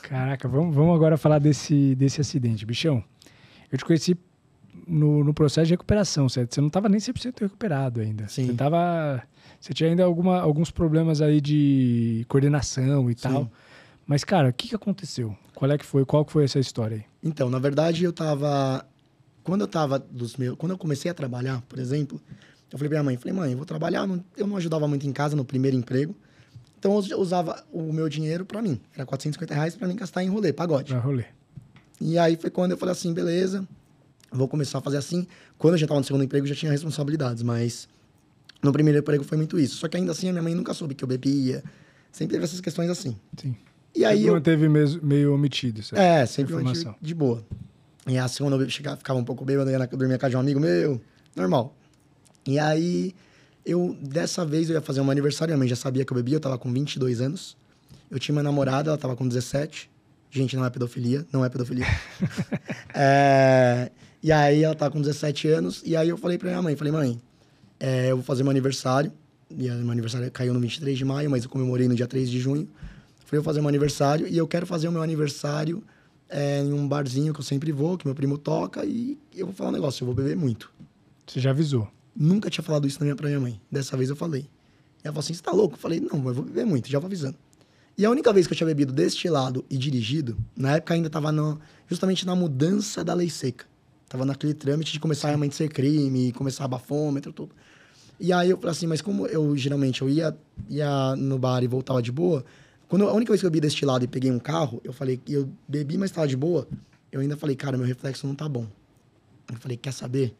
Caraca, vamos agora falar desse acidente. Bichão, eu te conheci no processo de recuperação, certo? Você não estava nem 100% recuperado ainda. Sim. Você tinha ainda alguns problemas aí de coordenação e tal. Mas, cara, o que aconteceu? Qual que foi essa história aí? Então, na verdade, quando eu comecei a trabalhar, por exemplo, eu falei pra minha mãe, mãe, eu vou trabalhar, eu não ajudava muito em casa no primeiro emprego, então eu usava o meu dinheiro pra mim. Era R$450 pra mim gastar em rolê, pagode. Pra rolê. E aí foi quando eu falei assim, beleza, vou começar a fazer assim. Quando eu já tava no segundo emprego, eu já tinha responsabilidades, mas no primeiro emprego foi muito isso. Só que ainda assim, a minha mãe nunca soube que eu bebia. Sempre teve essas questões assim. Sim. E aí sempre manteve meio omitido, certo? sempre mantive de boa. E assim, quando eu ficava um pouco bêbado, eu ia dormir na casa de um amigo meu, normal. E aí, dessa vez, eu ia fazer um aniversário, minha mãe já sabia que eu bebia, eu tava com 22 anos. Eu tinha uma namorada, ela tava com 17. Gente, não é pedofilia, não é pedofilia. E aí, ela tava com 17 anos, e aí eu falei pra minha mãe, mãe, eu vou fazer meu aniversário, e meu aniversário caiu no 23 de maio, mas eu comemorei no dia 3 de junho. Falei, eu vou fazer meu aniversário, e eu quero fazer o meu aniversário em um barzinho que eu sempre vou, que meu primo toca, e eu vou falar um negócio, eu vou beber muito. Você já avisou? Nunca tinha falado isso pra minha mãe. Dessa vez eu falei. E ela falou assim, você tá louco? Eu falei, não, eu vou beber muito, já vou avisando. E a única vez que eu tinha bebido destilado e dirigido, na época ainda tava justamente na mudança da lei seca. Tava naquele trâmite de começar realmente a ser crime, começar a bafômetro, tudo. E aí eu falei assim, mas como eu geralmente ia no bar e voltava de boa, a única vez que eu bebi destilado e peguei um carro, eu bebi, mas tava de boa, eu ainda falei, cara, meu reflexo não tá bom. Eu falei, quer saber?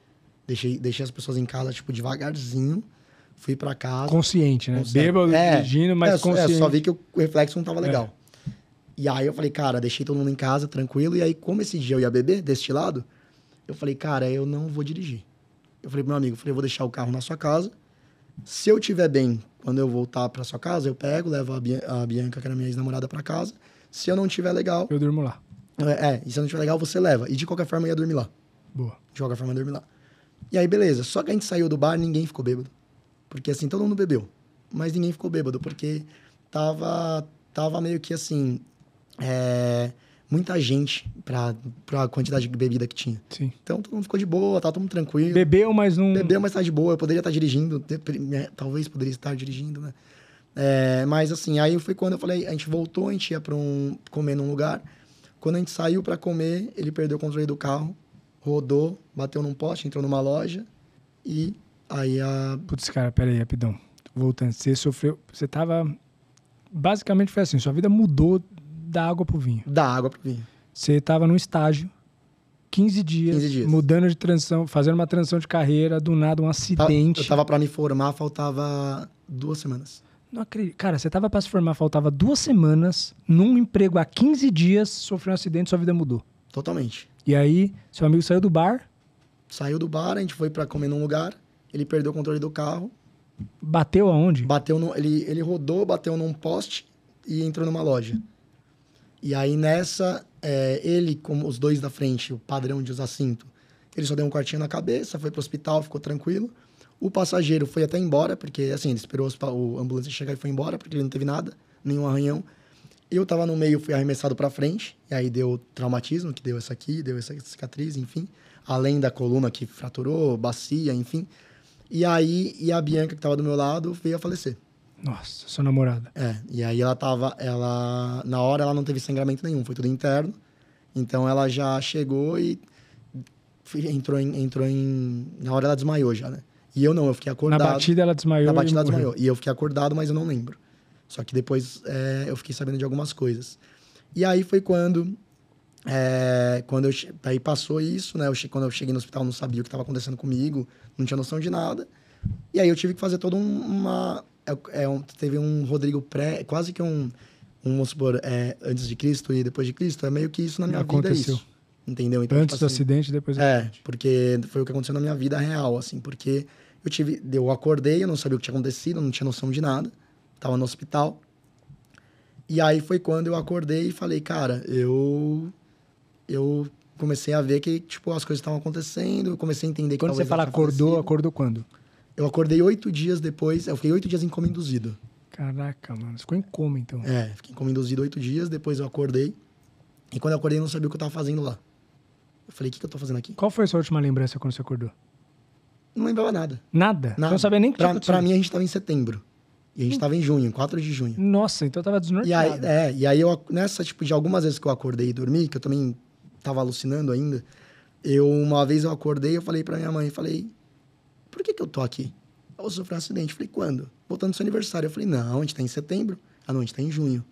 Deixei as pessoas em casa, tipo, devagarzinho, fui pra casa. Consciente, né? Bêbado, dirigindo, mas consciente. Só vi que o reflexo não tava legal. E aí eu falei, cara, deixei todo mundo em casa, tranquilo, e aí como esse dia eu ia beber destilado, eu falei, cara, eu não vou dirigir. Eu falei pro meu amigo, eu vou deixar o carro na sua casa, se eu estiver bem, quando eu voltar pra sua casa, eu pego, levo a Bianca, que era minha ex-namorada, pra casa. Se eu não estiver legal... Eu durmo lá. E se eu não estiver legal, você leva. E de qualquer forma, eu ia dormir lá. Boa. De qualquer forma, eu ia dormir lá. E aí, beleza. Só que a gente saiu do bar, ninguém ficou bêbado. Porque, assim, todo mundo bebeu. Mas ninguém ficou bêbado, porque tava meio que, assim... muita gente pra quantidade de bebida que tinha. Sim. Então, todo mundo ficou de boa, tá todo mundo tranquilo. Bebeu, mas não... Bebeu, mas tá de boa. Eu poderia estar dirigindo. Talvez poderia estar dirigindo, né? Mas, assim, aí foi quando eu falei... A gente voltou, a gente ia comer num lugar. Quando a gente saiu pra comer, ele perdeu o controle do carro. Rodou, bateu num poste, entrou numa loja. E aí Putz, cara, peraí, rapidão. Voltando. Você tava... Basicamente foi assim, sua vida mudou da água pro vinho. Da água pro vinho. Você tava num estágio, 15 dias, mudando de transição, fazendo uma transição de carreira, do nada um acidente. Eu tava pra me formar, faltava 2 semanas. Não acredito. Cara, você tava pra se formar, faltava 2 semanas, num emprego há 15 dias, sofreu um acidente, sua vida mudou. Totalmente. E aí, seu amigo saiu do bar? Saiu do bar, a gente foi pra comer num lugar, ele perdeu o controle do carro. Bateu aonde? Ele rodou, bateu num poste e entrou numa loja. E aí nessa, ele, como os dois da frente, o padrão de usar cinto, ele só deu um cortinho na cabeça, foi pro hospital, ficou tranquilo. O passageiro foi até embora, porque assim, ele esperou a ambulância chegar e foi embora, porque ele não teve nada, nenhum arranhão. Eu tava no meio, fui arremessado pra frente, e aí deu traumatismo, que deu essa aqui, deu essa cicatriz, enfim. Além da coluna que fraturou, bacia, enfim. E a Bianca, que tava do meu lado, veio a falecer. Nossa, sua namorada. E aí na hora ela não teve sangramento nenhum, foi tudo interno. Então ela já chegou e na hora ela desmaiou já, né? E eu não, eu fiquei acordado. Na batida ela desmaiou. Na batida ela desmaiou. E eu fiquei acordado, mas eu não lembro. Só que depois eu fiquei sabendo de algumas coisas. E aí foi quando aí passou isso, né? Quando eu cheguei no hospital, não sabia o que estava acontecendo comigo, não tinha noção de nada. E aí eu tive que fazer toda teve um Rodrigo quase que vamos supor, antes de Cristo e depois de Cristo, é meio que isso na minha vida, é isso. Entendeu? Então, antes do acidente, depois do acidente. Porque foi o que aconteceu na minha vida real, assim, porque eu acordei, eu não sabia o que tinha acontecido, eu não tinha noção de nada, tava no hospital. E aí foi quando eu acordei e falei, cara, eu comecei a ver que, tipo, as coisas estavam acontecendo, eu comecei a entender que quando você fala acordou quando? Eu acordei 8 dias depois, eu fiquei 8 dias em coma induzido. Caraca, mano, você ficou em coma, então. Fiquei em coma induzido 8 dias, depois eu acordei. E quando eu acordei, eu não sabia o que eu tava fazendo lá. Eu falei, o que eu tô fazendo aqui? Qual foi a sua última lembrança quando você acordou? Não lembrava nada. Nada? Você Nada. não sabia nem o que tinha Pra acontecido? mim, a gente tava em setembro. E a gente tava em junho, 4 de junho. Nossa, então eu tava E desnorteado. aí, eu, nessa, tipo, de algumas vezes que eu acordei e dormi, que eu também tava alucinando ainda, uma vez eu acordei e eu falei pra minha mãe, falei, por que eu tô aqui? Eu sofri um acidente. Eu falei, quando? Voltando do seu aniversário. Eu falei, não, a gente tá em setembro. Ah, não, a gente tá em junho.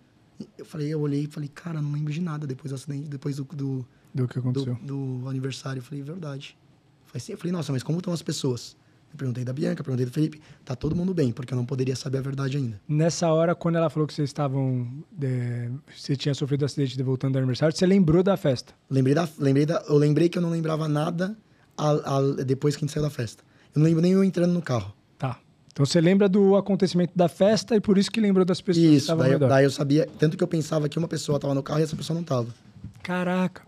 Eu olhei e falei, cara, não lembro de nada depois do acidente, depois do Que aconteceu. do aniversário. Eu falei, verdade. Eu falei, nossa, mas como estão as pessoas? Eu perguntei da Bianca, perguntei do Felipe. Tá todo mundo bem, porque eu não poderia saber a verdade ainda. Nessa hora, quando ela falou que vocês estavam... você tinha sofrido um acidente de voltando do aniversário, você lembrou da festa? Eu lembrei que eu não lembrava nada depois que a gente saiu da festa. Eu não lembro nem eu entrando no carro. Tá. Então você lembra do acontecimento da festa e por isso que lembrou das pessoas que Isso, estavam ao redor. daí eu sabia, tanto que eu pensava que uma pessoa tava no carro e essa pessoa não tava. Caraca.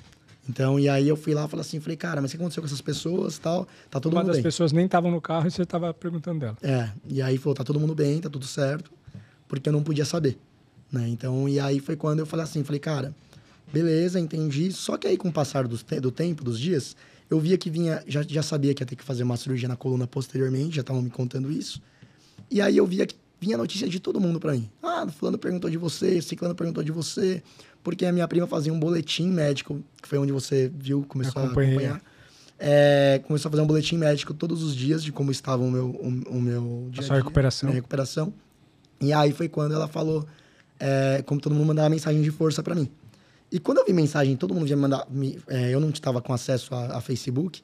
Então, e aí eu fui lá e falei, cara, mas o que aconteceu com essas pessoas e tal? Tá todo Uma mundo das bem. pessoas nem estavam no carro e você estava perguntando dela. E aí falou, tá todo mundo bem, tá tudo certo, porque eu não podia saber, né? Então, e aí foi quando eu falei, cara, beleza, entendi. Só que aí com o passar do tempo, dos dias, eu via que já sabia que ia ter que fazer uma cirurgia na coluna posteriormente, já estavam me contando isso. E aí eu via que vinha notícia de todo mundo pra mim. Ah, fulano perguntou de você, ciclano perguntou de você, porque a minha prima fazia um boletim médico, que foi onde você viu, começou a acompanhar. Começou a fazer um boletim médico todos os dias de como estava o meu dia a dia, recuperação. Minha recuperação. E aí foi quando ela falou, como todo mundo mandava mensagem de força pra mim. E quando eu vi mensagem, todo mundo vinha mandar, eu não estava com acesso a Facebook.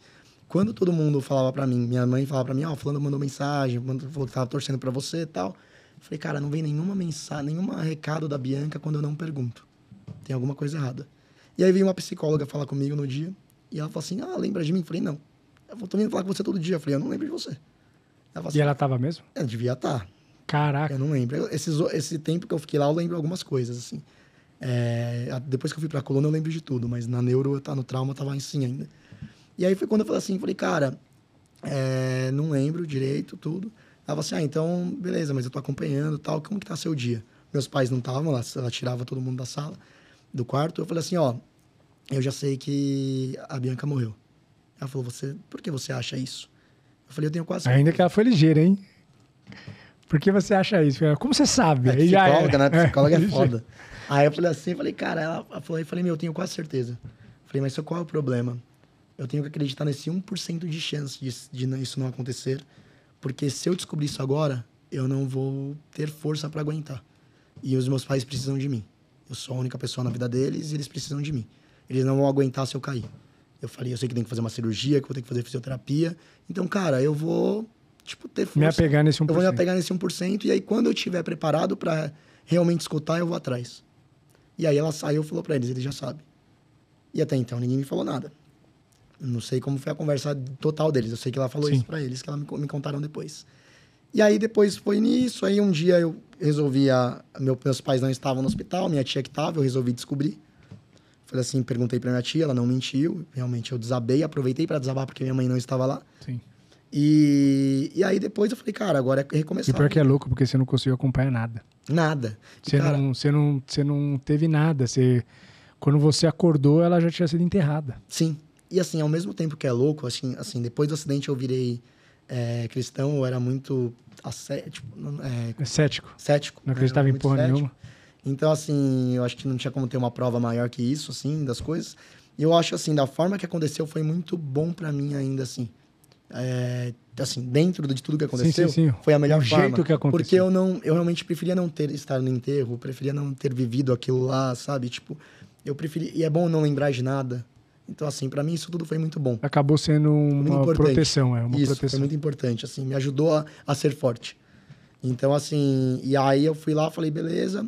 Quando todo mundo falava pra mim, minha mãe falava pra mim, fulano mandou mensagem, falou que tava torcendo pra você e tal. Eu falei, cara, não vem nenhuma mensagem, nenhum recado da Bianca quando eu não pergunto. Tem alguma coisa errada. E aí veio uma psicóloga falar comigo no dia, e ela falou assim, lembra de mim? Eu falei, não. Eu tô vindo falar com você todo dia. Eu falei, eu não lembro de você. Ela falou assim, ela tava mesmo? Ela devia estar. Caraca. Eu não lembro. Esse tempo que eu fiquei lá, eu lembro algumas coisas, assim. Depois que eu fui pra coluna, eu lembro de tudo, mas na neuro, no trauma, eu tava assim ainda. E aí foi quando eu falei assim, cara, não lembro direito, tudo. Ela falou assim, então, beleza, mas eu tô acompanhando e tal, como que tá seu dia? Meus pais não estavam lá, ela tirava todo mundo da sala, do quarto. Eu falei assim, eu já sei que a Bianca morreu. Ela falou, por que você acha isso? Eu falei, eu tenho quase certeza. Ainda que ela foi ligeira, hein? Por que você acha isso? Como você sabe? Psicóloga, né? Psicóloga é foda. Aí eu falei assim, cara, ela falou, eu tenho quase certeza. Eu falei, mas qual é o problema? Eu tenho que acreditar nesse 1% de chance de isso não acontecer, porque se eu descobrir isso agora, eu não vou ter força para aguentar. E os meus pais precisam de mim. Eu sou a única pessoa na vida deles e eles precisam de mim. Eles não vão aguentar se eu cair. Eu falei, eu sei que tem que fazer uma cirurgia, que eu vou ter que fazer fisioterapia. Então, cara, eu vou, ter força. Me apegar nesse 1%. Eu vou me apegar nesse 1%, e aí quando eu estiver preparado para realmente escutar, eu vou atrás. E aí ela saiu e falou para eles já sabem. E até então ninguém me falou nada. Não sei como foi a conversa total deles. Eu sei que ela falou isso para eles, que ela me contaram depois. E aí depois foi nisso. Aí um dia eu resolvi... Meus pais não estavam no hospital, minha tia que estava, eu resolvi descobrir. Falei assim, perguntei pra minha tia, ela não mentiu. Realmente eu desabei, aproveitei para desabar porque minha mãe não estava lá. Sim. E aí depois eu falei, cara, agora é recomeçar. E pior que é louco, porque você não conseguiu acompanhar nada. Nada. Você não teve nada. Quando você acordou, ela já tinha sido enterrada. Sim. E assim, ao mesmo tempo que é louco, assim depois do acidente eu virei cristão, eu era muito cético. Cético. Não acreditava em porra nenhuma. Então, assim, eu acho que não tinha como ter uma prova maior que isso, assim, das coisas. E eu acho, assim, da forma que aconteceu, foi muito bom pra mim ainda, assim. Assim, dentro de tudo que aconteceu, sim. foi a melhor forma. Jeito que aconteceu. Porque eu realmente preferia não estar no enterro, preferia não ter vivido aquilo lá, sabe? Eu preferia... E é bom não lembrar de nada. Então, assim, pra mim isso tudo foi muito bom. Acabou sendo uma proteção, uma isso, proteção. foi muito importante, assim, me ajudou a ser forte. Então, assim, e aí eu fui lá, falei, beleza,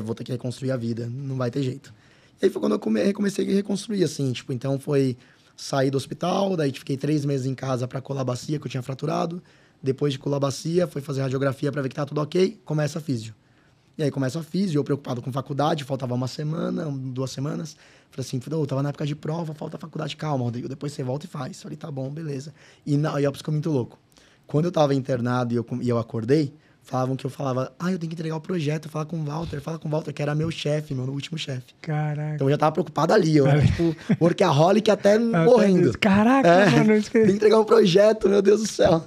vou ter que reconstruir a vida, não vai ter jeito. E aí foi quando eu comecei a reconstruir, assim, então foi sair do hospital, daí fiquei 3 meses em casa pra colar a bacia, que eu tinha fraturado. Depois de colar a bacia, foi fazer radiografia pra ver que tá tudo ok, começa a físio. E aí começa a físio, eu preocupado com faculdade, faltava 1 semana, 2 semanas. Falei assim, tava na época de prova, falta faculdade, calma, Rodrigo, depois você volta e faz. Falei, tá bom, beleza. E eu fiquei muito louco. Quando eu tava internado e eu acordei, Falavam que eu falava, eu tenho que entregar o projeto, fala com o Walter, que era meu chefe, meu último chefe. Caraca. Então eu já tava preocupado ali, eu era tipo workaholic até morrendo. Caraca, mano. Tem que entregar um projeto, meu Deus do céu.